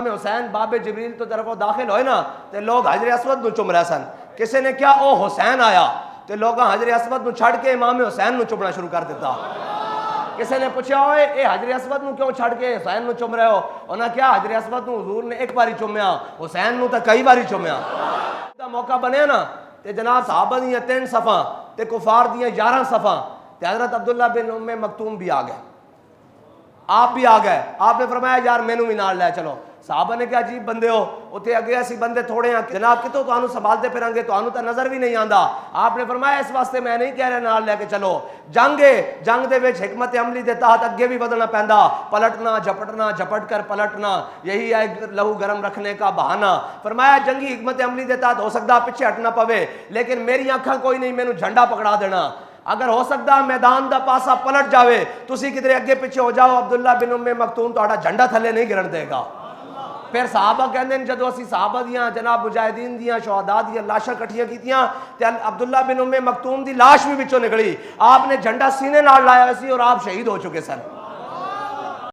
हुसैन बाबे जबरील तो तरफों दाखिल होए ना तो लोग हजर असवद नूं चुम रहे सन। किसी ने क्या ओ हुसैन आया तो लोग हजर असवद नूं छड़ के इमाम हुसैन नूं चुमना शुरू कर दिता। किसी ने पूछा ओए ए हजर असवद नूं क्यों छड़ के हुसैन नूं चुम रहे हो? उन्हें क्या हजर असवद नूं हुजूर ने एक बारी चुमया, हुसैन नूं तो कई बारी चुमया। मौका बनया ना तो जनाब साहबा दियां 3 सफ़ा ते कुफार दियां 11 सफ़ा ते हजरत अब्दुल्ला बिन उम्मे मकतूम भी आ गए, आप भी आ गए। आपने फरमाया यार मैनू भी नाल लै चलो। साहबा ने क्या अजीब बंदे हो, उत्थे अगे असी बंदे थोड़े हैं जनाब, कितों तुहानू संभालते फिरांगे, तुहानू तो नजर भी नहीं आता। आपने फरमाया इस वास्ते मैं नहीं कह रहा नाल लैके चलो, जंग दे विच हिकमत अमली दे तहत अगे भी बदलना पैंदा, पलटना झपटना झपट कर पलटना, यही है लहू गर्म रखने का बहाना। फरमाया जंगी हिकमत अमली दे तहत हो सकता पिछे हटना पवे, लेकिन मेरी अखा कोई नहीं, मैनू झंडा पकड़ा देना। अगर हो सकता मैदान का पासा पलट जाए, तुसी किधरे अगे पिछे हो जाओ, अब्दुल्ला बिन उम्मे मकतूम तुहाडा झंडा थले नहीं गिरन देगा। फिर साहबा कहते जो असी साहबा दियां जनाब मुजाहिदीन दियां शहादा दियां लाशां कट्ठियां कीतियां ते अब्दुल्ला बिन उम्मे मकतूम की लाश भी विचों निकली। आपने झंडा सीने नाल लाया सी और आप शहीद हो चुके सन।